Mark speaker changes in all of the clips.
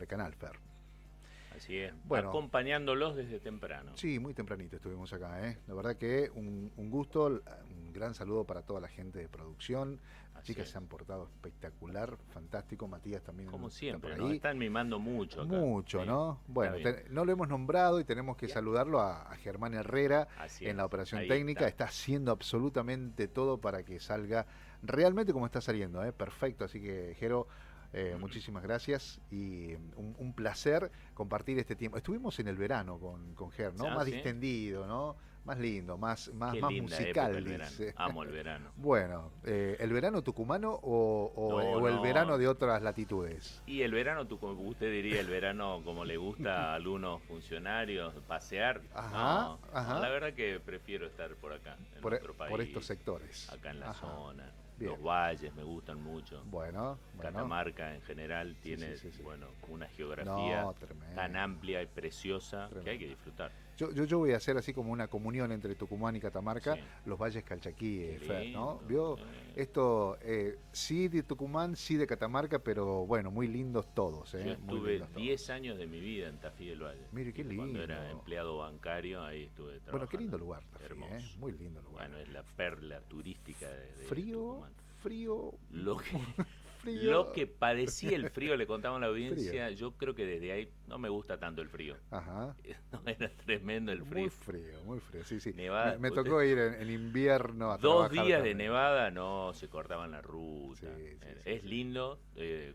Speaker 1: Canal, Fer.
Speaker 2: Así es,
Speaker 1: Bueno,
Speaker 2: acompañándolos desde temprano.
Speaker 1: sí, muy tempranito estuvimos acá, ¿eh? La verdad que un gusto, un gran saludo para toda la gente de producción. Las
Speaker 2: Así
Speaker 1: chicas se
Speaker 2: es.
Speaker 1: han portado espectacular, fantástico. Matías también
Speaker 2: Como
Speaker 1: está por
Speaker 2: siempre, nos
Speaker 1: ahí.
Speaker 2: están mimando mucho acá.
Speaker 1: Mucho,
Speaker 2: Sí,
Speaker 1: ¿no?
Speaker 2: está
Speaker 1: Bueno,
Speaker 2: bien.
Speaker 1: no lo hemos nombrado y tenemos que
Speaker 2: Ya.
Speaker 1: saludarlo a Germán Herrera
Speaker 2: Así
Speaker 1: en la
Speaker 2: es,
Speaker 1: operación
Speaker 2: ahí
Speaker 1: técnica.
Speaker 2: está.
Speaker 1: Está haciendo absolutamente todo para que salga realmente como está saliendo, ¿eh? Perfecto. Así que, Jero, muchísimas gracias y un placer compartir este tiempo. Estuvimos en el verano con Ger, ¿no?
Speaker 2: Ah,
Speaker 1: Más
Speaker 2: sí.
Speaker 1: distendido, ¿no? Más lindo,
Speaker 2: Qué
Speaker 1: más
Speaker 2: linda época
Speaker 1: musical,
Speaker 2: el verano.
Speaker 1: dice.
Speaker 2: Amo el verano.
Speaker 1: Bueno, ¿el verano tucumano
Speaker 2: No,
Speaker 1: o el verano
Speaker 2: no.
Speaker 1: de otras latitudes?
Speaker 2: Y el verano, tú, como usted diría, el verano como le gusta a algunos funcionarios pasear.
Speaker 1: Ajá,
Speaker 2: No, no, la
Speaker 1: ajá.
Speaker 2: verdad que prefiero estar por acá, en nuestro
Speaker 1: Por estos
Speaker 2: país,
Speaker 1: sectores.
Speaker 2: acá en la
Speaker 1: Ajá.
Speaker 2: zona.
Speaker 1: Bien.
Speaker 2: Los valles me gustan mucho.
Speaker 1: Bueno, bueno.
Speaker 2: Catamarca en general
Speaker 1: Sí, sí,
Speaker 2: tiene,
Speaker 1: sí, sí.
Speaker 2: bueno, una geografía
Speaker 1: No,
Speaker 2: tan
Speaker 1: tremendo,
Speaker 2: amplia y preciosa que hay que
Speaker 1: tremendo.
Speaker 2: disfrutar.
Speaker 1: Yo voy a hacer así como una comunión entre Tucumán y Catamarca,
Speaker 2: Sí,
Speaker 1: los valles
Speaker 2: qué
Speaker 1: calchaquíes, Fer, ¿no?
Speaker 2: lindo.
Speaker 1: ¿Vio? Esto, sí de Tucumán, sí de Catamarca, pero bueno, muy lindos todos,
Speaker 2: Yo
Speaker 1: ¿eh? Muy
Speaker 2: estuve
Speaker 1: lindos
Speaker 2: 10
Speaker 1: todos.
Speaker 2: años de mi vida en Tafí del Valle.
Speaker 1: Mire, qué
Speaker 2: ¿Viste? Cuando era
Speaker 1: lindo.
Speaker 2: empleado bancario, ahí estuve
Speaker 1: Bueno, qué
Speaker 2: trabajando.
Speaker 1: lindo lugar, Tafí, ¿eh?
Speaker 2: Hermoso.
Speaker 1: Muy lindo lugar.
Speaker 2: Bueno, es la perla turística de
Speaker 1: Frío,
Speaker 2: Tucumán.
Speaker 1: frío,
Speaker 2: Lo que, lo
Speaker 1: frío,
Speaker 2: que padecía el frío, le contaba a la
Speaker 1: frío.
Speaker 2: audiencia, yo creo que desde ahí no me gusta tanto el frío.
Speaker 1: Ajá.
Speaker 2: No, era tremendo el frío.
Speaker 1: Muy frío, sí, sí.
Speaker 2: Nevada,
Speaker 1: Me
Speaker 2: usted,
Speaker 1: tocó ir en invierno a
Speaker 2: 2 días
Speaker 1: trabajar
Speaker 2: de
Speaker 1: también.
Speaker 2: nevada no se cortaban la
Speaker 1: Sí,
Speaker 2: ruta.
Speaker 1: sí, sí,
Speaker 2: Es
Speaker 1: sí.
Speaker 2: lindo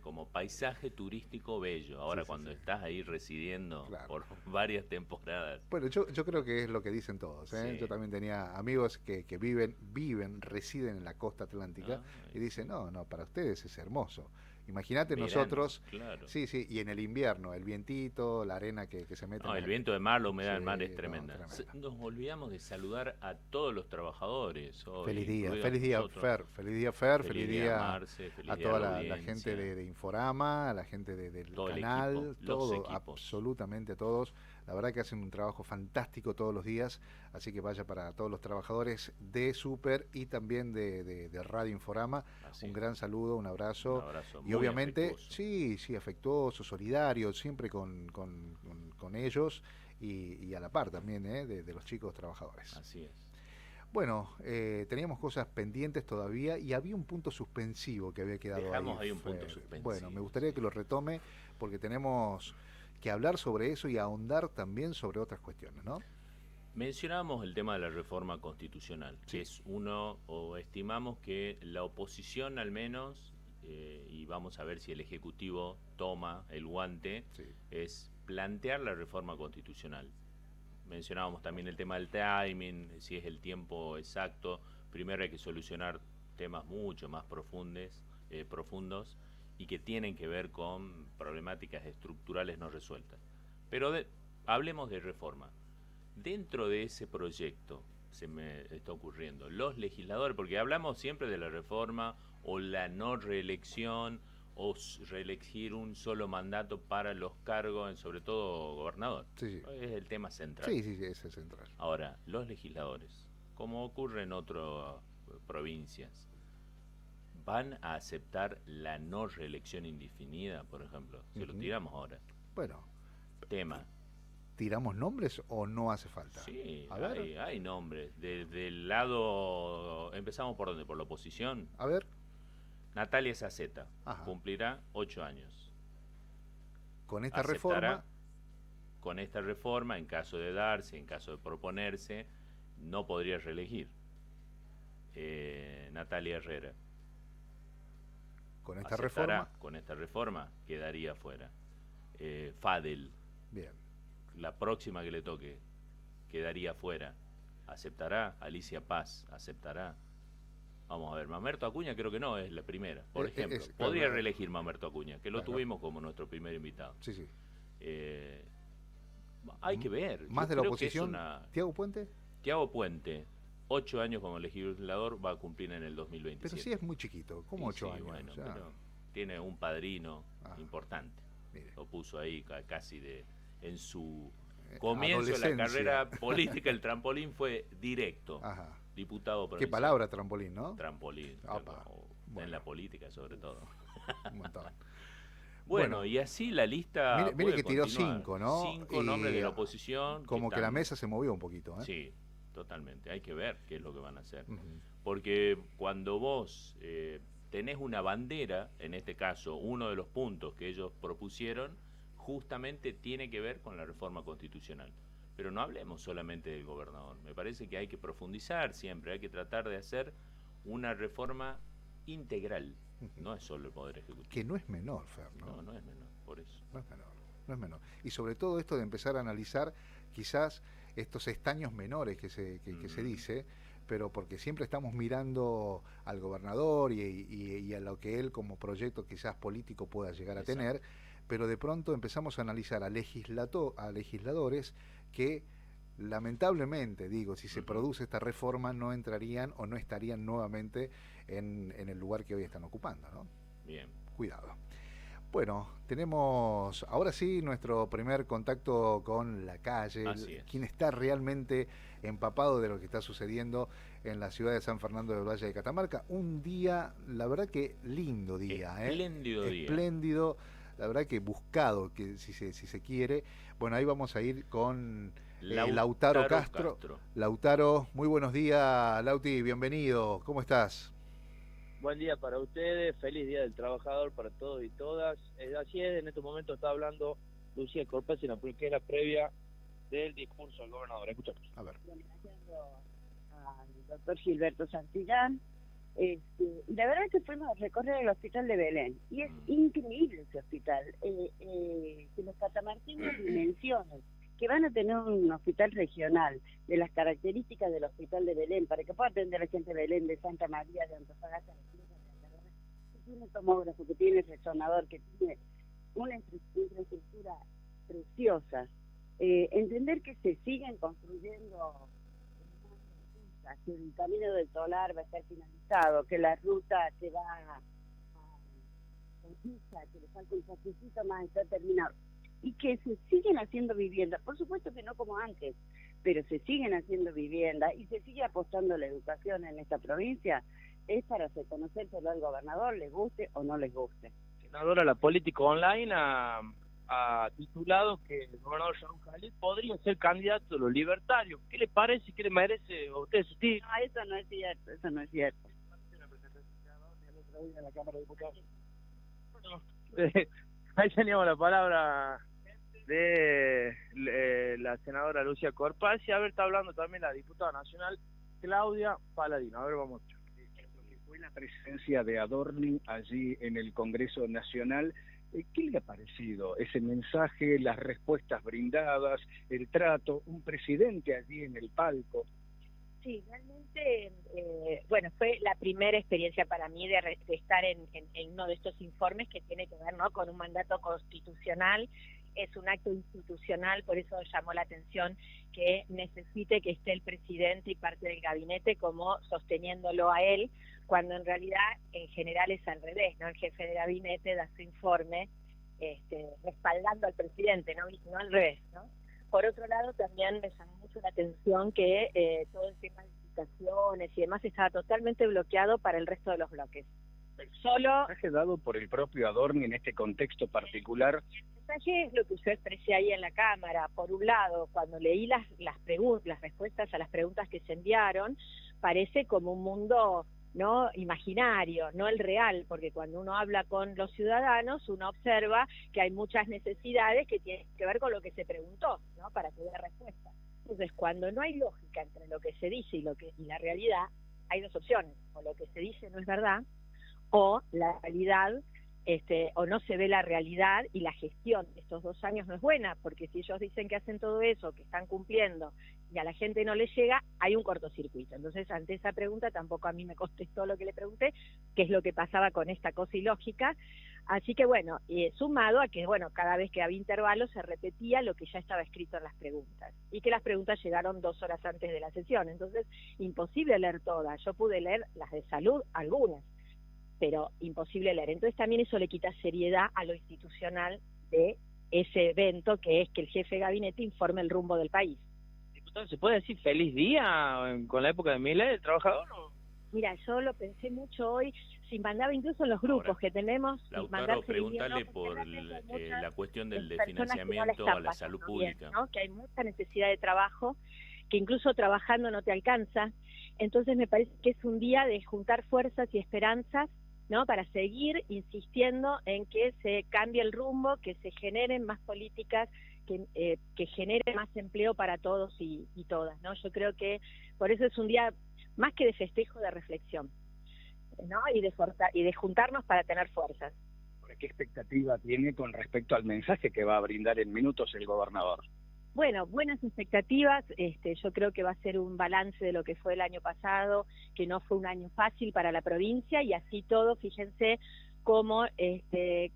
Speaker 2: como paisaje turístico bello.
Speaker 1: Sí,
Speaker 2: Ahora
Speaker 1: sí,
Speaker 2: cuando
Speaker 1: sí.
Speaker 2: estás ahí residiendo
Speaker 1: Claro.
Speaker 2: por varias temporadas,
Speaker 1: Bueno, yo creo que es lo que dicen todos, ¿eh? Yo
Speaker 2: sí.
Speaker 1: también tenía amigos que viven, residen en la costa atlántica y
Speaker 2: Ay,
Speaker 1: dicen,
Speaker 2: sí.
Speaker 1: no, no, para ustedes es hermoso. Imagínate
Speaker 2: Verano,
Speaker 1: nosotros,
Speaker 2: claro.
Speaker 1: sí, sí, y en el invierno, el vientito, la arena que se mete en
Speaker 2: No, el
Speaker 1: la...
Speaker 2: viento de mar, la humedad
Speaker 1: Sí,
Speaker 2: del mar es
Speaker 1: no,
Speaker 2: tremenda.
Speaker 1: tremendo.
Speaker 2: Nos olvidamos de saludar a todos los trabajadores hoy, incluidos
Speaker 1: Feliz día
Speaker 2: nosotros.
Speaker 1: Fer, feliz día Fer, feliz
Speaker 2: Feliz día,
Speaker 1: día
Speaker 2: Marce,
Speaker 1: a
Speaker 2: feliz día a
Speaker 1: toda
Speaker 2: la
Speaker 1: la gente
Speaker 2: audiencia,
Speaker 1: de Inforama, a la gente del
Speaker 2: todo el equipo,
Speaker 1: canal,
Speaker 2: los
Speaker 1: todo,
Speaker 2: equipos.
Speaker 1: absolutamente a todos. La verdad que hacen un trabajo fantástico todos los días, así que vaya para todos los trabajadores de Super y también de Radio Inforama.
Speaker 2: Así
Speaker 1: Un
Speaker 2: es.
Speaker 1: gran saludo, un
Speaker 2: Un
Speaker 1: abrazo
Speaker 2: abrazo
Speaker 1: y
Speaker 2: muy
Speaker 1: obviamente,
Speaker 2: afectuoso.
Speaker 1: sí, sí, afectuoso, solidario, siempre con ellos y a la par también de los chicos trabajadores.
Speaker 2: Así es.
Speaker 1: Bueno, teníamos cosas pendientes todavía y había un punto suspensivo que había quedado ahí,
Speaker 2: Dejamos ahí un punto
Speaker 1: Fer. Bueno, me
Speaker 2: suspensivo,
Speaker 1: gustaría
Speaker 2: sí.
Speaker 1: que lo retome porque tenemos que hablar sobre eso y ahondar también sobre otras cuestiones, ¿no?
Speaker 2: Mencionábamos el tema de la reforma constitucional, que
Speaker 1: Sí,
Speaker 2: es uno, o estimamos que la oposición al menos, y vamos a ver si el Ejecutivo toma el guante,
Speaker 1: sí.
Speaker 2: es plantear la reforma constitucional. Mencionábamos también el tema del timing, si es el tiempo exacto. Primero hay que solucionar temas mucho más profundos y que tienen que ver con problemáticas estructurales no resueltas. Pero hablemos de reforma. Dentro de ese proyecto, se me está ocurriendo, los legisladores, porque hablamos siempre de la reforma o la no reelección o reelegir un solo mandato para los cargos, sobre todo gobernador.
Speaker 1: Sí, sí,
Speaker 2: Es el tema central.
Speaker 1: sí, sí, sí, ese es central.
Speaker 2: Ahora, los legisladores, como ocurre en otras provincias, van a aceptar la no reelección indefinida, por ejemplo. Se lo
Speaker 1: Ujú.
Speaker 2: tiramos ahora.
Speaker 1: Bueno,
Speaker 2: Tema.
Speaker 1: ¿tiramos nombres o no hace falta?
Speaker 2: Sí,
Speaker 1: A ver,
Speaker 2: hay nombres. Desde el lado, empezamos por dónde, por la oposición.
Speaker 1: a ver.
Speaker 2: Natalia Saceta
Speaker 1: Ajá.
Speaker 2: cumplirá 8 años.
Speaker 1: Con esta reforma,
Speaker 2: Aceptará con esta reforma, en caso de darse, en caso de proponerse, no podría reelegir. Natalia Herrera
Speaker 1: con esta reforma,
Speaker 2: aceptará con esta reforma, quedaría fuera. Fadel,
Speaker 1: bien.
Speaker 2: la próxima que le toque, quedaría fuera. ¿Aceptará? Alicia Paz, ¿aceptará? Vamos a ver, Mamerto Acuña creo que no, es la primera. Por ejemplo,
Speaker 1: Claro,
Speaker 2: podría reelegir Mamerto Acuña, que lo
Speaker 1: claro,
Speaker 2: tuvimos como nuestro primer invitado.
Speaker 1: sí, sí.
Speaker 2: Eh, Hay que ver,
Speaker 1: Más
Speaker 2: yo
Speaker 1: de la
Speaker 2: creo que es
Speaker 1: oposición,
Speaker 2: una...
Speaker 1: Tiago Puente,
Speaker 2: Tiago Puente, 8 años como legislador, va a cumplir en el
Speaker 1: pero sí
Speaker 2: 2027.
Speaker 1: es muy chiquito, como
Speaker 2: Y
Speaker 1: 8 años.
Speaker 2: bueno,
Speaker 1: O sea,
Speaker 2: pero tiene un padrino
Speaker 1: ah,
Speaker 2: importante.
Speaker 1: mire,
Speaker 2: Lo puso ahí casi en su comienzo de la
Speaker 1: adolescencia.
Speaker 2: carrera política, el trampolín fue directo.
Speaker 1: Ajá.
Speaker 2: Diputado
Speaker 1: Qué
Speaker 2: provincial.
Speaker 1: palabra trampolín, ¿no?
Speaker 2: Trampolín,
Speaker 1: Apa,
Speaker 2: en la
Speaker 1: bueno,
Speaker 2: política sobre todo.
Speaker 1: un montón.
Speaker 2: Bueno, y así la lista
Speaker 1: mire
Speaker 2: puede
Speaker 1: que tiró
Speaker 2: continuar.
Speaker 1: 5, ¿no?
Speaker 2: 5 nombres de la oposición.
Speaker 1: Como que la mesa se movió un poquito, ¿eh?
Speaker 2: Sí, totalmente. Hay que ver qué es lo que van a hacer.
Speaker 1: Ujú.
Speaker 2: Porque cuando vos tenés una bandera, en este caso, uno de los puntos que ellos propusieron, justamente tiene que ver con la reforma constitucional. Pero no hablemos solamente del gobernador. Me parece que hay que profundizar siempre, hay que tratar de hacer una reforma integral. No es solo el Poder Ejecutivo.
Speaker 1: Que no es menor, Fer, ¿no?
Speaker 2: No, no es menor, por eso.
Speaker 1: No es menor, no es menor. Y sobre todo esto de empezar a analizar quizás estos estaños menores que se dice, pero porque siempre estamos mirando al gobernador y a lo que él como proyecto quizás político pueda llegar a tener, pero de pronto empezamos a analizar a legisladores que lamentablemente, digo, si se produce esta reforma no entrarían o no estarían nuevamente en el lugar que hoy están ocupando, ¿no?
Speaker 2: Bien.
Speaker 1: Cuidado. Bueno, tenemos ahora sí nuestro primer contacto con la calle, quien está realmente empapado de lo que está sucediendo en la ciudad de San Fernando del Valle de Catamarca. Un día, la verdad que lindo día,
Speaker 2: espléndido día.
Speaker 1: Espléndido, la verdad que buscado, que si se quiere. Bueno, ahí vamos a ir con Lautaro Castro. Lautaro, muy buenos días, Lauti, bienvenido. ¿Cómo estás?
Speaker 3: Buen día para ustedes, feliz Día del Trabajador para todos y todas. Así es, en estos momentos está hablando Lucía Corpaz, que es la previa del discurso del gobernador. Escuchamos.
Speaker 1: A ver.
Speaker 4: Al doctor Gilberto Santillán. Y la verdad es que fuimos a recorrer el hospital de Belén, y es increíble ese hospital. Que los catamarqueños dimensionen que van a tener un hospital regional de las características del hospital de Belén, para que pueda atender a la gente de Belén, de Santa María, de Antofagasta, que tiene tomógrafo, que tiene resonador, que tiene una infraestructura preciosa. Entender que se siguen construyendo, que el camino del Tolar va a estar finalizado, que la ruta que va a Conquista, que le falta un poquitito más, está terminado, y que se siguen haciendo viviendas, por supuesto que no como antes, pero se siguen haciendo viviendas y se sigue apostando a la educación en esta provincia. Es para hacer conocérselo al gobernador, les guste o no les guste.
Speaker 3: Senadora, la política online ha titulado que el gobernador Sharon Khalid podría ser candidato a los libertarios. ¿Qué le parece y qué le merece a usted? Sí.
Speaker 4: No, eso no es cierto, eso no es cierto.
Speaker 3: En la Cámara de Diputados. Ahí teníamos la palabra de la senadora Lucía Corpaz, y a ver, está hablando también la diputada nacional Claudia Paladino. A ver, vamos.
Speaker 5: Fue la presencia de Adorni allí en el Congreso Nacional. ¿Qué le ha parecido ese mensaje, las respuestas brindadas, el trato, un presidente allí en el palco?
Speaker 6: Sí, realmente, bueno, fue la primera experiencia para mí de estar en uno de estos informes que tiene que ver, ¿no?, con un mandato constitucional. Es un acto institucional, por eso llamó la atención que necesite que esté el presidente y parte del gabinete como sosteniéndolo a él, cuando en realidad en general es al revés, ¿no? El jefe de gabinete da su informe respaldando al presidente, no al revés, ¿no? Por otro lado, también me llamó mucho la atención que todo el tema de licitaciones y demás estaba totalmente bloqueado para el resto de los bloques. Solo...
Speaker 5: ¿Ha dado por el propio Adorni en este contexto particular?
Speaker 6: El mensaje es lo que yo expresé ahí en la Cámara. Por un lado, cuando leí las respuestas a las preguntas que se enviaron, parece como un mundo no imaginario, no el real, porque cuando uno habla con los ciudadanos, uno observa que hay muchas necesidades que tienen que ver con lo que se preguntó, ¿no?, para que dé respuesta. Entonces, cuando no hay lógica entre lo que se dice y la realidad, hay dos opciones: o lo que se dice no es verdad, o la realidad, o no se ve la realidad y la gestión de estos 2 años no es buena, porque si ellos dicen que hacen todo eso, que están cumpliendo, y a la gente no le llega, hay un cortocircuito. Entonces, ante esa pregunta, tampoco a mí me contestó lo que le pregunté, qué es lo que pasaba con esta cosa ilógica. Así que, bueno, sumado a que, bueno, cada vez que había intervalos se repetía lo que ya estaba escrito en las preguntas, y que las preguntas llegaron 2 horas antes de la sesión. Entonces, imposible leer todas. Yo pude leer las de salud, algunas, pero imposible leer. Entonces también eso le quita seriedad a lo institucional de ese evento, que es que el jefe de gabinete informe el rumbo del país.
Speaker 3: Diputado, ¿se puede decir feliz día con la época de Milei, el trabajador? ¿O?
Speaker 6: Mira, yo lo pensé mucho hoy, Sí, mandaba incluso en los grupos
Speaker 2: Ahora,
Speaker 6: que tenemos.
Speaker 2: Lautaro, preguntarle por la cuestión del de financiamiento a la salud pública.
Speaker 6: ¿no? Que hay mucha necesidad de trabajo, que incluso trabajando no te alcanza. Entonces me parece que es un día de juntar fuerzas y esperanzas, ¿no? Para seguir insistiendo en que se cambie el rumbo, que se generen más políticas, que genere más empleo para todos y todas, ¿no? Yo creo que por eso es un día más que de festejo, de reflexión, ¿no? Y de juntarnos para tener fuerzas.
Speaker 5: ¿Qué expectativa tiene con respecto al mensaje que va a brindar en minutos el gobernador?
Speaker 6: Bueno, buenas expectativas. Yo creo que va a ser un balance de lo que fue el año pasado, que no fue un año fácil para la provincia, y así todo, fíjense cómo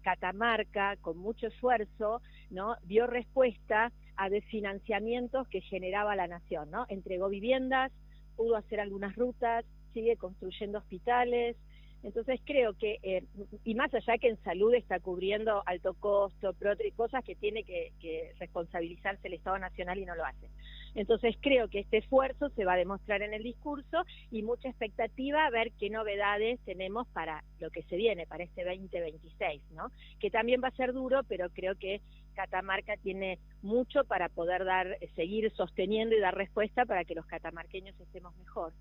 Speaker 6: Catamarca, con mucho esfuerzo, ¿no? dio respuesta a desfinanciamientos que generaba la nación, ¿no? Entregó viviendas, pudo hacer algunas rutas, sigue construyendo hospitales. Entonces creo que, y más allá que en salud está cubriendo alto costo, cosas que tiene que responsabilizarse el Estado Nacional y no lo hace. Entonces creo que este esfuerzo se va a demostrar en el discurso, y mucha expectativa a ver qué novedades tenemos para lo que se viene, para este 2026, ¿no? Que también va a ser duro, pero creo que Catamarca tiene mucho para poder seguir sosteniendo y dar respuesta para que los catamarqueños estemos mejor.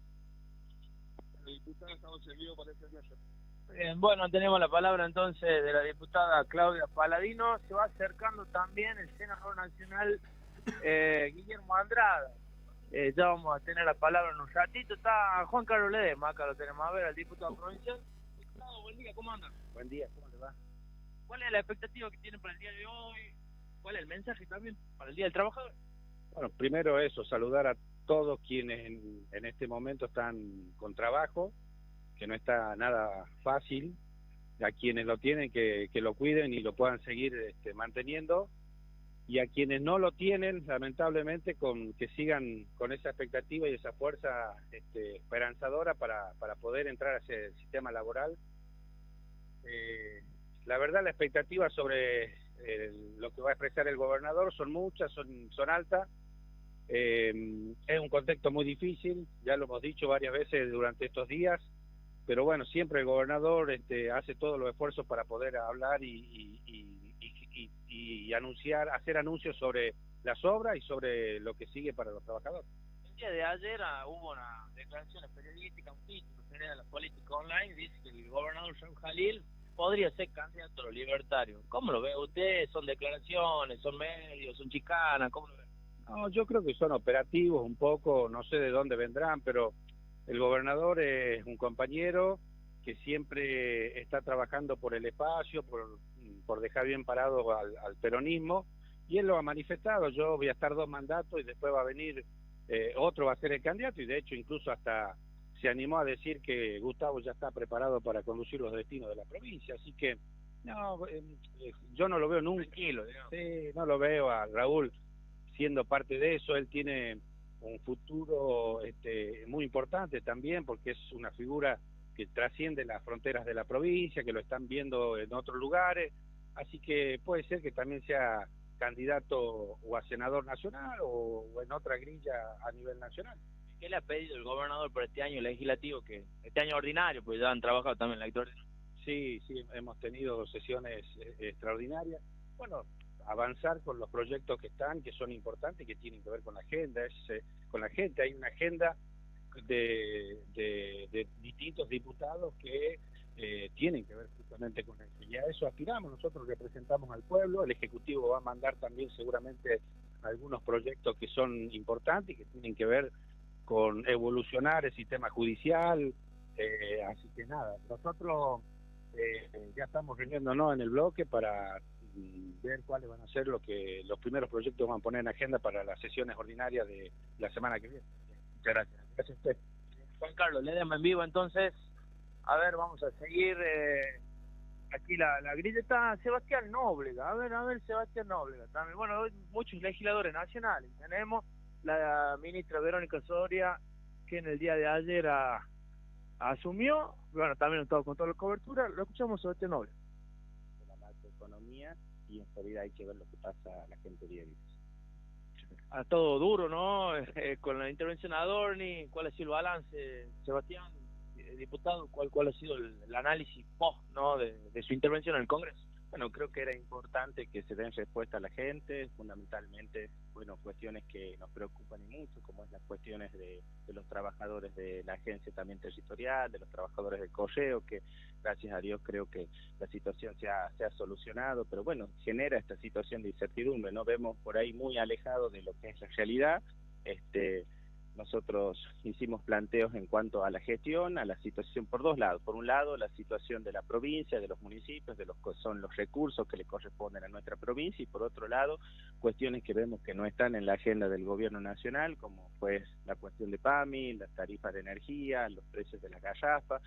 Speaker 3: Diputada, estamos en vivo para este caso. Bueno, tenemos la palabra entonces de la diputada Claudia Paladino. Se va acercando también el senador nacional Guillermo Andrada. Ya vamos a tener la palabra en un ratito. Está Juan Carlos Ledesma, acá lo tenemos a ver, al diputado provincial. Diputado, buen día, ¿cómo anda?
Speaker 5: Buen día, ¿cómo le va?
Speaker 3: ¿Cuál es la expectativa que tienen para el día de hoy? ¿Cuál es el mensaje también para el Día del Trabajador?
Speaker 5: Bueno, primero eso, saludar a todos quienes en este momento están con trabajo, que no está nada fácil, a quienes lo tienen que lo cuiden y lo puedan seguir manteniendo, y a quienes no lo tienen, lamentablemente, que sigan con esa expectativa y esa fuerza esperanzadora para poder entrar a ese sistema laboral. La verdad, la expectativa sobre lo que va a expresar el gobernador son muchas, son altas. Es un contexto muy difícil, ya lo hemos dicho varias veces durante estos días, pero bueno, siempre el gobernador hace todos los esfuerzos para poder hablar y anunciar, hacer anuncios sobre las obras y sobre lo que sigue para los trabajadores.
Speaker 3: El día de ayer hubo una declaración periodística, un título de la política online, dice que el gobernador John Jalil podría ser candidato a los libertarios. ¿Cómo lo ve usted? ¿Son declaraciones, son medios, son chicanas? ¿Cómo lo ve?
Speaker 5: No, yo creo que son operativos un poco, no sé de dónde vendrán, pero el gobernador es un compañero que siempre está trabajando por el espacio, por dejar bien parado al peronismo, y él lo ha manifestado. Yo voy a estar 2 mandatos y después va a venir otro, va a ser el candidato, y de hecho incluso hasta se animó a decir que Gustavo ya está preparado para conducir los destinos de la provincia, así que no, yo no lo veo nunca.
Speaker 3: Tranquilo, digamos.
Speaker 5: Sí, no lo veo a Raúl siendo parte de eso. Él tiene un futuro muy importante también, porque es una figura que trasciende las fronteras de la provincia, que lo están viendo en otros lugares, así que puede ser que también sea candidato o a senador nacional o en otra grilla a nivel nacional.
Speaker 3: ¿Qué le ha pedido el gobernador por este año legislativo, este año ordinario, pues ya han trabajado también en la extraordinaria?
Speaker 5: Sí, hemos tenido sesiones extraordinarias. Bueno, avanzar con los proyectos que están, que son importantes, que tienen que ver con la agenda, con la gente. Hay una agenda de distintos diputados que tienen que ver justamente con eso. Y a eso aspiramos, nosotros representamos al pueblo, el Ejecutivo va a mandar también seguramente algunos proyectos que son importantes y que tienen que ver con evolucionar el sistema judicial, así que nada, nosotros ya estamos reuniéndonos en el bloque para ver cuáles van a ser los primeros proyectos que van a poner en agenda para las sesiones ordinarias de la semana que viene. Muchas gracias. Gracias a usted.
Speaker 3: Juan Carlos Ledesma en vivo, entonces. A ver, vamos a seguir aquí la grilla. Está Sebastián Nóbrega. A ver, Sebastián Nóbrega también. Bueno, hoy muchos legisladores nacionales. Tenemos la ministra Verónica Soria, que en el día de ayer asumió. Bueno, también estado con toda la cobertura. Lo escuchamos, Sebastián Nóbrega.
Speaker 7: La macroeconomía, y en realidad hay que ver lo que pasa a la gente diaria.
Speaker 3: Todo duro, ¿no? Con la intervención de Adorni, ¿cuál ha sido el balance, Sebastián? diputado, ¿cuál ha sido el análisis post, ¿no? de su intervención en el Congreso?
Speaker 7: Bueno, creo que era importante que se den respuesta a la gente, fundamentalmente, bueno, cuestiones que nos preocupan y mucho, como es las cuestiones de los trabajadores de la agencia también territorial, de los trabajadores del correo, que gracias a Dios creo que la situación se ha solucionado, pero bueno, genera esta situación de incertidumbre, ¿no? Vemos por ahí muy alejado de lo que es la realidad. Nosotros hicimos planteos en cuanto a la gestión, a la situación por dos lados. Por un lado, la situación de la provincia, de los municipios, de los que son los recursos que le corresponden a nuestra provincia, y por otro lado, cuestiones que vemos que no están en la agenda del gobierno nacional, como pues la cuestión de PAMI, las tarifas de energía, los precios de la garrafa,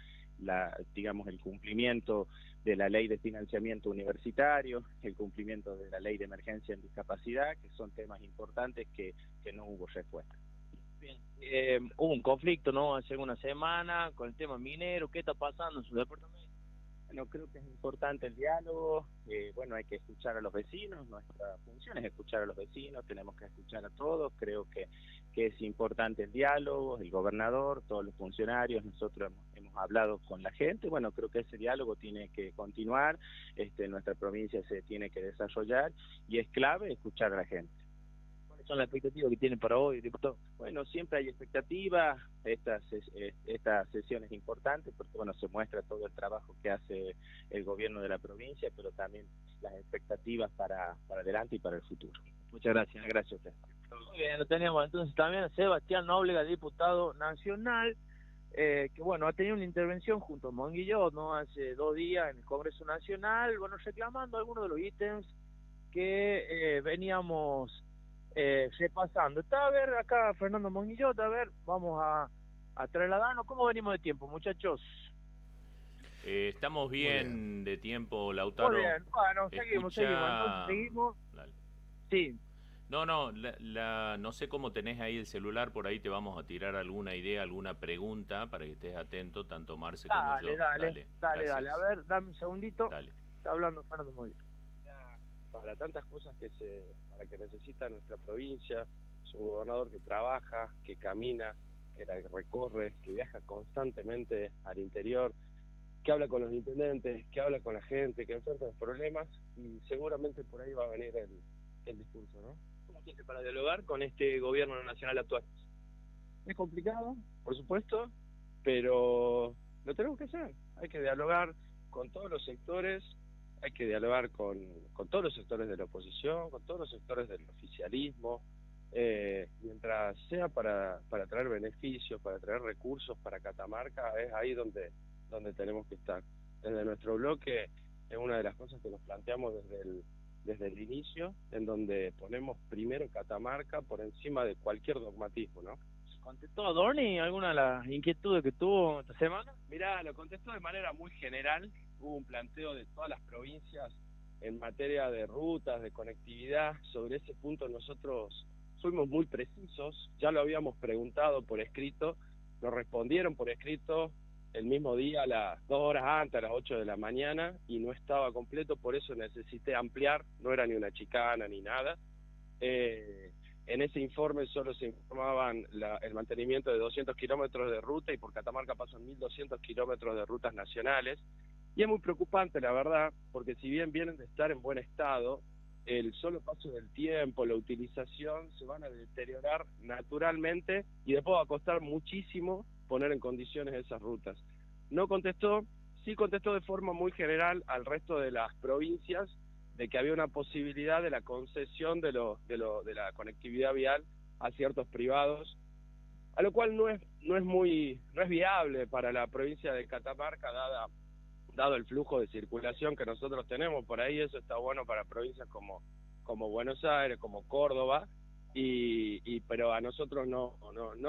Speaker 7: digamos el cumplimiento de la ley de financiamiento universitario, el cumplimiento de la ley de emergencia en discapacidad, que son temas importantes que no hubo respuesta.
Speaker 3: Bien. Hubo un conflicto, ¿no? Hace una semana con el tema minero. ¿Qué está pasando en su departamento?
Speaker 7: Bueno, creo que es importante el diálogo. Bueno, hay que escuchar a los vecinos. Nuestra función es escuchar a los vecinos. Tenemos que escuchar a todos. Creo que es importante el diálogo. El gobernador, todos los funcionarios, nosotros hemos hablado con la gente. Bueno, creo que ese diálogo tiene que continuar. Nuestra provincia se tiene que desarrollar y es clave escuchar a la gente.
Speaker 3: Son las expectativas que tienen para hoy, diputado.
Speaker 7: Bueno, siempre hay expectativas, esta sesión es importante porque bueno, se muestra todo el trabajo que hace el gobierno de la provincia, pero también las expectativas para adelante y para el futuro.
Speaker 3: Muchas gracias.
Speaker 7: Gracias a usted.
Speaker 3: Muy bien, lo tenemos entonces también a Sebastián Nóblega, diputado nacional, que bueno, ha tenido una intervención junto a Monguillot, ¿no? Hace 2 días en el Congreso Nacional, bueno, reclamando algunos de los ítems que veníamos repasando. Está a ver acá Fernando Monguillot, a ver, vamos a trasladarnos. ¿Cómo venimos de tiempo, muchachos?
Speaker 2: Estamos bien de tiempo, Lautaro.
Speaker 3: Muy bien, bueno, seguimos. Entonces seguimos.
Speaker 2: Dale.
Speaker 3: Sí.
Speaker 2: No, no sé cómo tenés ahí el celular, por ahí te vamos a tirar alguna idea, alguna pregunta para que estés atento, tanto Marce como yo.
Speaker 3: Dale. A ver, dame un segundito.
Speaker 2: Dale.
Speaker 3: Está hablando Fernando Monguillot.
Speaker 8: Para tantas cosas para que necesita nuestra provincia, es un gobernador que trabaja, que camina, que la recorre, que viaja constantemente al interior, que habla con los intendentes, que habla con la gente, que enfrenta los problemas, y seguramente por ahí va a venir el discurso, ¿no?
Speaker 3: ¿Cómo tiene para dialogar con este gobierno nacional actual?
Speaker 8: Es complicado, por supuesto, pero lo tenemos que hacer. Hay que dialogar con todos los sectores, hay que dialogar con todos los sectores de la oposición, con todos los sectores del oficialismo, mientras sea para traer beneficios, para traer recursos para Catamarca, es ahí donde tenemos que estar. Desde nuestro bloque es una de las cosas que nos planteamos desde el inicio, en donde ponemos primero Catamarca por encima de cualquier dogmatismo, ¿no?
Speaker 3: ¿Contestó Adorni alguna de las inquietudes que tuvo esta semana?
Speaker 8: Mirá, lo contestó de manera muy general. Hubo un planteo de todas las provincias en materia de rutas, de conectividad. Sobre ese punto nosotros fuimos muy precisos, ya lo habíamos preguntado por escrito, nos respondieron por escrito el mismo día, a las 2 horas antes, a las 8 de la mañana, y no estaba completo, por eso necesité ampliar, no era ni una chicana ni nada. En ese informe solo se informaban el mantenimiento de 200 kilómetros de ruta, y por Catamarca pasan 1.200 kilómetros de rutas nacionales, y es muy preocupante, la verdad, porque si bien vienen de estar en buen estado, el solo paso del tiempo, la utilización, se van a deteriorar naturalmente, y después va a costar muchísimo poner en condiciones esas rutas. No contestó, sí contestó de forma muy general al resto de las provincias, de que había una posibilidad de la concesión de la conectividad vial a ciertos privados, a lo cual no es viable para la provincia de Catamarca, dado el flujo de circulación que nosotros tenemos. Por ahí eso está bueno para provincias como Buenos Aires, como Córdoba, pero a nosotros no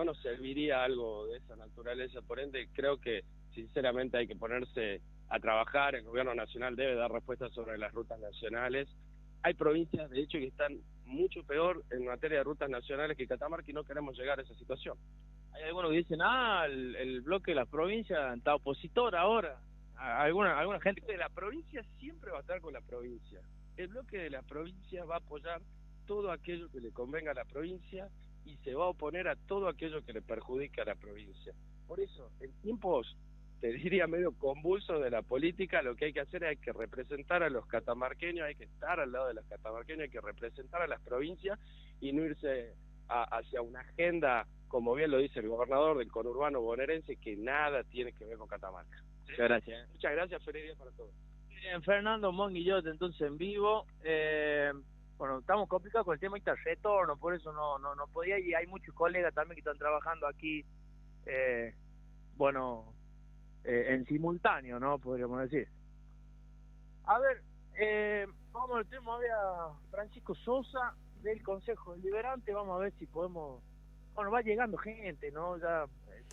Speaker 8: nos serviría algo de esa naturaleza. Por ende, creo que sinceramente hay que ponerse a trabajar. El gobierno nacional debe dar respuestas sobre las rutas nacionales. Hay provincias, de hecho, que están mucho peor en materia de rutas nacionales que Catamarca, y no queremos llegar a esa situación.
Speaker 3: Hay algunos que dicen, el bloque de la provincia está opositor ahora. Alguna gente
Speaker 8: de la provincia siempre va a estar con la provincia. El bloque de la provincia va a apoyar todo aquello que le convenga a la provincia y se va a oponer a todo aquello que le perjudique a la provincia. Por eso, en tiempos te diría, medio convulso de la política. Lo que hay que hacer es hay que representar a los catamarqueños, hay que estar al lado de los catamarqueños, hay que representar a las provincias y no irse hacia una agenda, como bien lo dice el gobernador del conurbano bonaerense, que nada tiene que ver con Catamarca.
Speaker 3: Muchas gracias.
Speaker 8: Muchas gracias, feliz día para todos.
Speaker 3: Bien, Fernando Monguillot, entonces en vivo. Bueno, estamos complicados con el tema del retorno, por eso no podía, y hay muchos colegas también que están trabajando aquí, en simultáneo, ¿no? Podríamos decir. A ver, vamos al tema, había Francisco Sosa del Consejo Deliberante, vamos a ver si podemos, bueno, va llegando gente, ¿no? Ya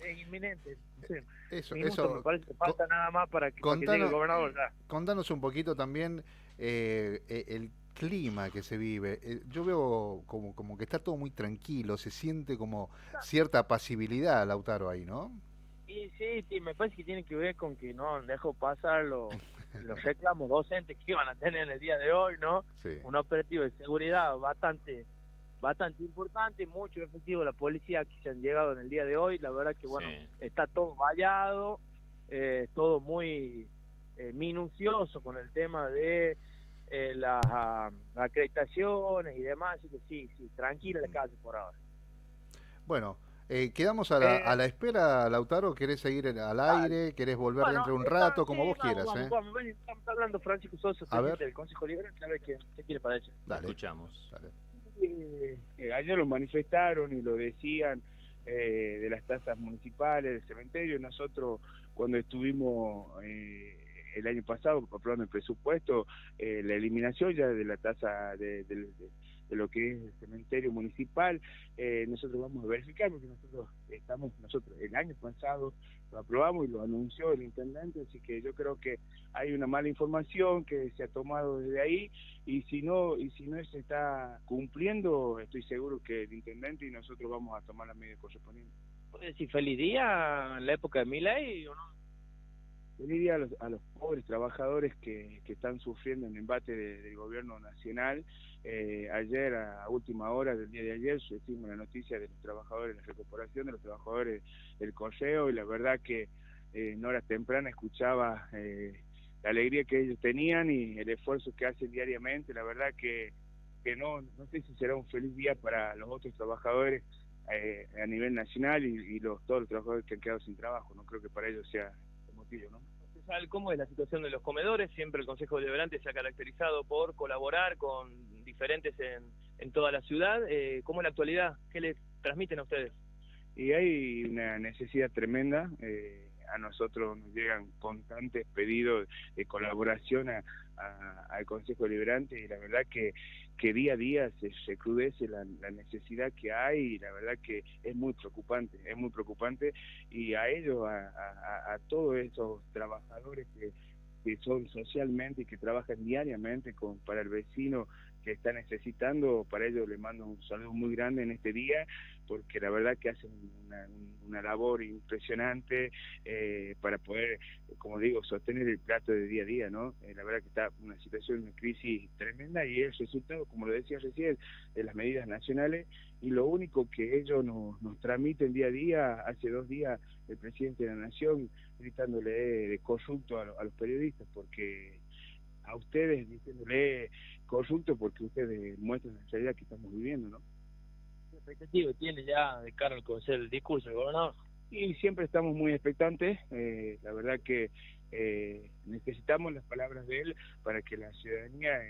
Speaker 3: es inminente. Sí.
Speaker 1: Eso,
Speaker 3: Me parece que falta nada más para que llegue el gobernador ya.
Speaker 1: Contanos un poquito también el clima que se vive. Yo veo como que está todo muy tranquilo, se siente como cierta apacibilidad, Lautaro, ahí, ¿no?
Speaker 3: Y sí, me parece que tiene que ver con que no dejo pasar los reclamos docentes que iban a tener en el día de hoy, ¿no?
Speaker 1: Sí.
Speaker 3: Un operativo de seguridad bastante importante, muchos efectivos de la policía que se han llegado en el día de hoy. La verdad que, bueno,
Speaker 2: Sí.
Speaker 3: está todo vallado, todo muy minucioso con el tema de las acreditaciones y demás, así que sí, tranquila la calle por ahora.
Speaker 1: Bueno, quedamos a la espera, Lautaro. ¿Querés seguir al aire? ¿Querés volver dentro de un rato? Como vos quieras.
Speaker 3: Vamos, estamos hablando Francisco Sosa, presidente del Consejo Liberante, a ver qué quiere para eso.
Speaker 1: Dale.
Speaker 2: Escuchamos.
Speaker 1: Dale.
Speaker 9: Ayer lo manifestaron y lo decían de las tasas municipales, del cementerio. Nosotros, cuando estuvimos el año pasado aprobando el presupuesto, la eliminación ya de la tasa de lo que es el cementerio municipal, nosotros vamos a verificar, porque nosotros el año pasado lo aprobamos y lo anunció el intendente, así que yo creo que hay una mala información que se ha tomado desde ahí, y si no se está cumpliendo, estoy seguro que el intendente y nosotros vamos a tomar las medidas correspondientes.
Speaker 3: ¿Puede decir feliz día en la época de Milei o no?
Speaker 9: Feliz día a los pobres trabajadores que están sufriendo el embate del gobierno nacional. Ayer, a última hora del día de ayer, recibimos la noticia de los trabajadores, la recuperación de los trabajadores del correo, y la verdad que en horas tempranas escuchaba la alegría que ellos tenían y el esfuerzo que hacen diariamente. La verdad que no sé si será un feliz día para los otros trabajadores a nivel nacional y todos los trabajadores que han quedado sin trabajo. No creo que para ellos sea motivo, ¿no?
Speaker 3: ¿Cómo es la situación de los comedores? Siempre el Consejo Deliberante se ha caracterizado por colaborar con diferentes en toda la ciudad. ¿Cómo es la actualidad? ¿Qué les transmiten a ustedes?
Speaker 9: Y hay una necesidad tremenda. A nosotros nos llegan constantes pedidos de colaboración al Consejo Deliberante, y la verdad que día a día se recrudece la necesidad que hay, y la verdad que es muy preocupante, y a ellos, a todos esos trabajadores que son socialmente y que trabajan diariamente para el vecino que está necesitando, para ellos les mando un saludo muy grande en este día, porque la verdad que hacen una labor impresionante para poder, como digo, sostener el plato de día a día, ¿no? La verdad que está una situación, una crisis tremenda, y es resultado, como lo decía recién, de las medidas nacionales, y lo único que ellos nos transmiten día a día. Hace 2 días el presidente de la Nación gritándole de corrupto a los periodistas, porque a ustedes diciéndole corrupto, porque ustedes muestran la realidad que estamos viviendo, ¿no?
Speaker 3: ¿Qué expectativa tiene ya de cara al conocer el discurso del gobernador?
Speaker 9: Y siempre estamos muy expectantes. La verdad que necesitamos las palabras de él para que la ciudadanía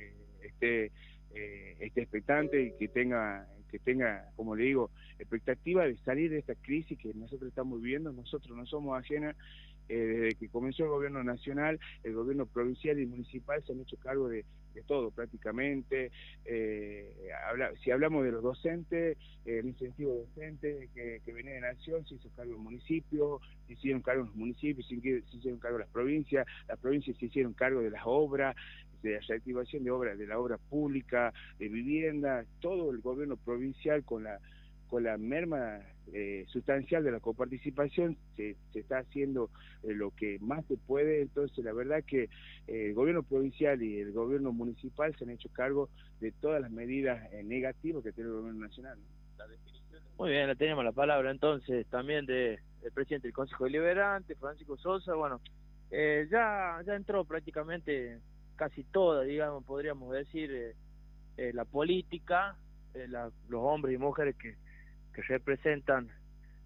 Speaker 9: esté expectante y que tenga, como le digo, expectativa de salir de esta crisis que nosotros estamos viviendo. Nosotros no somos ajenas. Desde que comenzó el gobierno nacional, el gobierno provincial y municipal se han hecho cargo de todo prácticamente. Si hablamos de los docentes, el incentivo docente que venía de Nación, se hizo cargo del municipio, se hicieron cargo los municipios, se hicieron cargo las provincias se hicieron cargo de las obras, de la reactivación de obras, de la obra pública, de vivienda, todo el gobierno provincial con la merma sustancial de la coparticipación se está haciendo lo que más se puede. Entonces la verdad que el gobierno provincial y el gobierno municipal se han hecho cargo de todas las medidas negativas que tiene el gobierno nacional, ¿no?
Speaker 3: La definición Muy bien, le tenemos la palabra entonces también del presidente del Consejo Deliberante, Francisco Sosa. Bueno, ya entró prácticamente casi toda, digamos, podríamos decir, la política, los hombres y mujeres que representan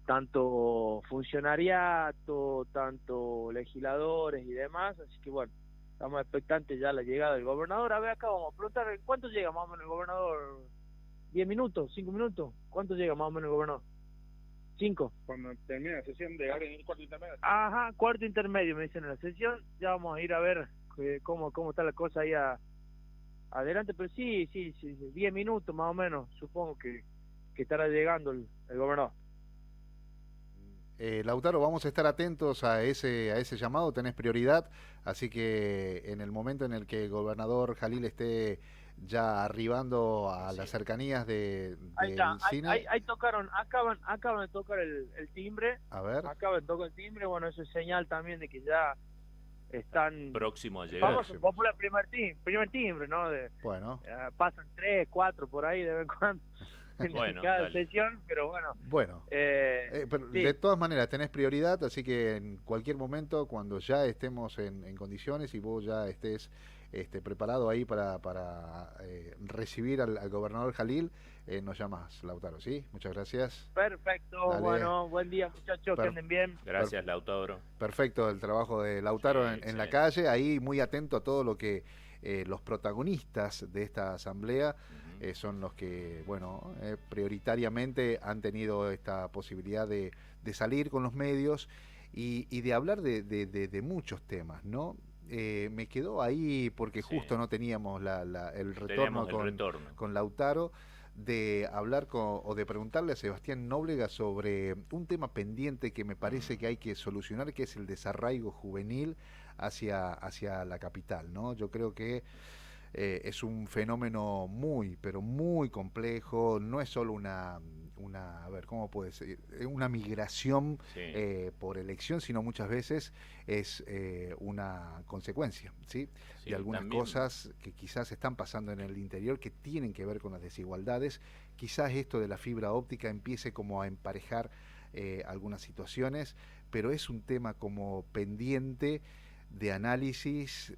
Speaker 3: tanto funcionariato, tanto legisladores y demás, así que bueno, estamos expectantes ya la llegada del gobernador. A ver, acá vamos a preguntar, ¿cuánto llega más o menos el gobernador? ¿10 minutos? ¿5 minutos? ¿Cuánto llega más o menos el gobernador? 5.
Speaker 9: Cuando termine la sesión de ahora en el cuarto intermedio.
Speaker 3: Ajá, cuarto intermedio me dicen en la sesión, ya vamos a ir a ver cómo está la cosa ahí adelante, pero sí, 10 minutos más o menos, supongo que estará llegando el gobernador.
Speaker 1: Lautaro, vamos a estar atentos a ese llamado, tenés prioridad, así que en el momento en el que el gobernador Jalil esté ya arribando a las cercanías del cine.
Speaker 3: Ahí tocaron, acaban de tocar el timbre.
Speaker 1: A ver.
Speaker 3: Acaban de tocar el timbre, bueno, eso es señal también de que ya están
Speaker 2: próximo a llegar.
Speaker 3: Vamos por el primer timbre, ¿no?
Speaker 1: Bueno.
Speaker 3: Pasan 3, 4 por ahí de vez en cuando. En cada sesión, pero bueno.
Speaker 1: Bueno, pero
Speaker 3: sí.
Speaker 1: De todas maneras tenés prioridad, así que en cualquier momento, cuando ya estemos en condiciones y vos ya estés preparado ahí para recibir al gobernador Jalil, nos llamas, Lautaro, ¿sí? Muchas gracias.
Speaker 3: Perfecto,
Speaker 1: Dale.
Speaker 3: Bueno, buen día muchachos, que anden bien.
Speaker 2: Gracias, Lautaro.
Speaker 1: Perfecto, el trabajo de Lautaro en la calle, ahí muy atento a todo lo que los protagonistas de esta asamblea son los que, bueno, prioritariamente han tenido esta posibilidad de salir con los medios y de hablar de muchos temas, ¿no? Me quedó ahí porque justo no teníamos el retorno con Lautaro, de hablar o de preguntarle a Sebastián Nóblega sobre un tema pendiente que me parece que hay que solucionar, que es el desarraigo juvenil hacia la capital, ¿no? Yo creo que es un fenómeno muy, pero muy complejo, no es solo una a ver, ¿cómo puede ser? Una migración por elección, sino muchas veces es una consecuencia, ¿sí? De algunas cosas que quizás están pasando en el interior que tienen que ver con las desigualdades. Quizás esto de la fibra óptica empiece como a emparejar algunas situaciones, pero es un tema como pendiente de análisis,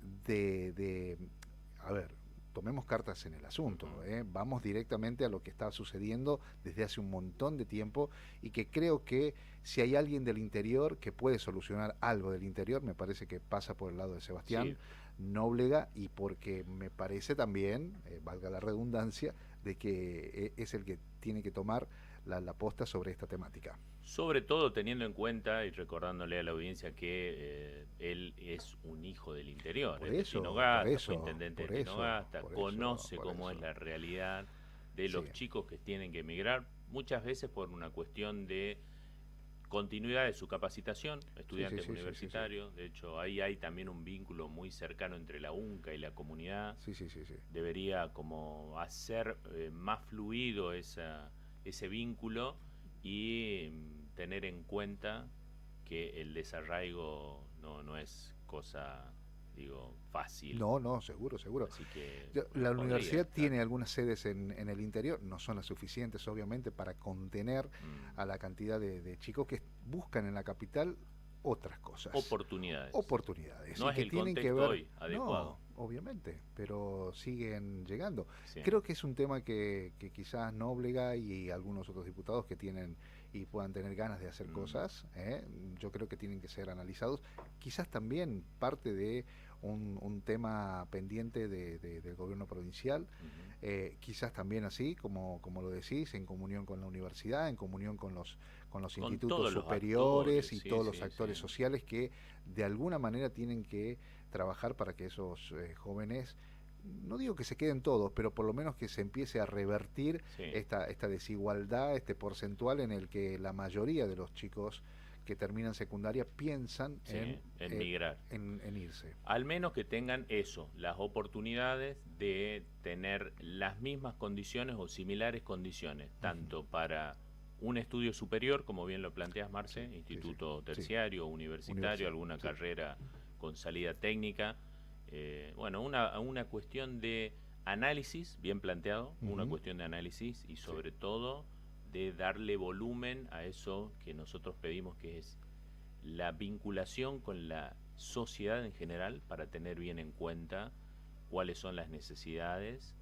Speaker 1: a ver, tomemos cartas en el asunto, vamos directamente a lo que está sucediendo desde hace un montón de tiempo y que creo que si hay alguien del interior que puede solucionar algo del interior, me parece que pasa por el lado de Sebastián Nóblega, y porque me parece también, valga la redundancia, de que es el que tiene que tomar la posta sobre esta temática.
Speaker 2: Sobre todo teniendo en cuenta y recordándole a la audiencia que él es un hijo del interior.
Speaker 1: Por eso,
Speaker 2: fue intendente de Tinogasta, conoce cómo es la realidad de los chicos que tienen que emigrar, muchas veces por una cuestión de continuidad de su capacitación, estudiantes universitarios. De hecho, ahí hay también un vínculo muy cercano entre la UNCA y la comunidad. Debería como hacer más fluido ese vínculo y tener en cuenta que el desarraigo no es cosa, digo, fácil.
Speaker 1: No, seguro.
Speaker 2: Así que
Speaker 1: la universidad tiene algunas sedes en el interior, no son las suficientes, obviamente, para contener a la cantidad de chicos que buscan en la capital otras cosas.
Speaker 2: Oportunidades.
Speaker 1: No
Speaker 2: es el contexto hoy adecuado.
Speaker 1: No, obviamente, pero siguen llegando. Creo que es un tema que quizás Nóblega y algunos otros diputados que tienen y puedan tener ganas de hacer cosas, yo creo que tienen que ser analizados. Quizás también parte de un tema pendiente del gobierno provincial, quizás también así, como lo decís, en comunión con la universidad, en comunión con los institutos superiores y todos los actores sociales que de alguna manera tienen que trabajar para que esos jóvenes, no digo que se queden todos, pero por lo menos que se empiece a revertir esta desigualdad, este porcentual en el que la mayoría de los chicos que terminan secundaria piensan en
Speaker 2: migrar,
Speaker 1: en irse.
Speaker 2: Al menos que tengan las oportunidades de tener las mismas condiciones o similares condiciones, tanto para un estudio superior, como bien lo planteas, Marce, instituto terciario, universitario, alguna carrera con salida técnica. Una cuestión de análisis, bien planteado, una cuestión de análisis y sobre todo de darle volumen a eso que nosotros pedimos, que es la vinculación con la sociedad en general, para tener bien en cuenta cuáles son las necesidades,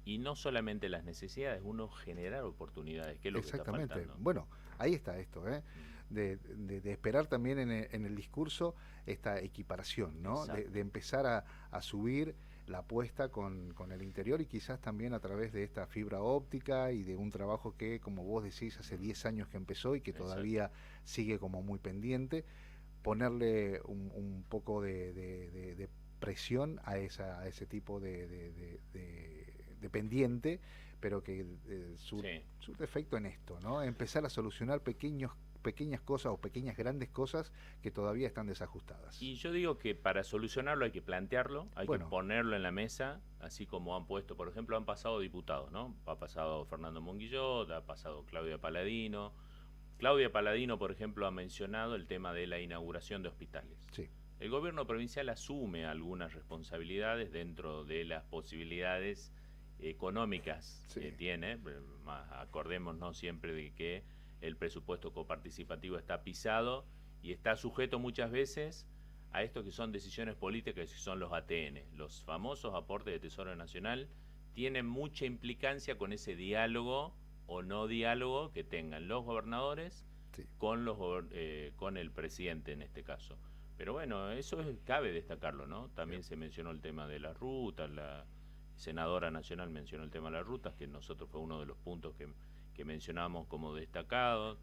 Speaker 2: y no solamente las necesidades, uno generar oportunidades, que es lo que está faltando.
Speaker 1: Bueno, ahí está esto, de esperar también en el discurso esta equiparación, ¿no? De empezar a subir la apuesta con el interior, y quizás también a través de esta fibra óptica y de un trabajo que, como vos decís, hace 10 años que empezó y que todavía sigue como muy pendiente, ponerle un poco de presión a ese tipo de pendiente, pero que su defecto en esto, ¿no? Empezar a solucionar pequeñas cosas o pequeñas grandes cosas que todavía están desajustadas.
Speaker 2: Y yo digo que para solucionarlo hay que plantearlo, hay que ponerlo en la mesa, así como han puesto, por ejemplo, han pasado diputados, ¿no? Ha pasado Fernando Monguillot, ha pasado Claudia Paladino. Claudia Paladino, por ejemplo, ha mencionado el tema de la inauguración de hospitales.
Speaker 1: Sí.
Speaker 2: El gobierno provincial asume algunas responsabilidades dentro de las posibilidades económicas que tiene. Acordémonos siempre de que el presupuesto coparticipativo está pisado y está sujeto muchas veces a esto que son decisiones políticas, que son los ATN, los famosos aportes de Tesoro Nacional. Tienen mucha implicancia con ese diálogo o no diálogo que tengan los gobernadores con el presidente en este caso. Pero bueno, eso cabe destacarlo, ¿no? También se mencionó el tema de las rutas, la senadora nacional mencionó el tema de las rutas, que nosotros fue uno de los puntos que mencionamos como destacados.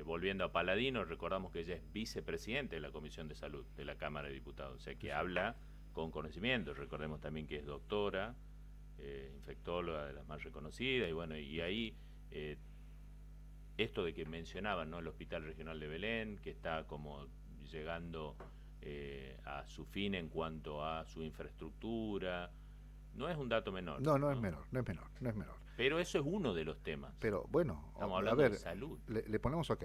Speaker 2: Volviendo a Paladino, recordamos que ella es vicepresidente de la Comisión de Salud de la Cámara de Diputados, o sea que habla con conocimiento. Recordemos también que es doctora, infectóloga de las más reconocidas, y bueno, y ahí esto de que mencionaban, ¿no? El Hospital Regional de Belén, que está como llegando a su fin en cuanto a su infraestructura, no es un dato menor.
Speaker 1: No es menor.
Speaker 2: Pero eso es uno de los temas.
Speaker 1: Pero bueno,
Speaker 2: estamos hablando de salud.
Speaker 1: Le ponemos ok.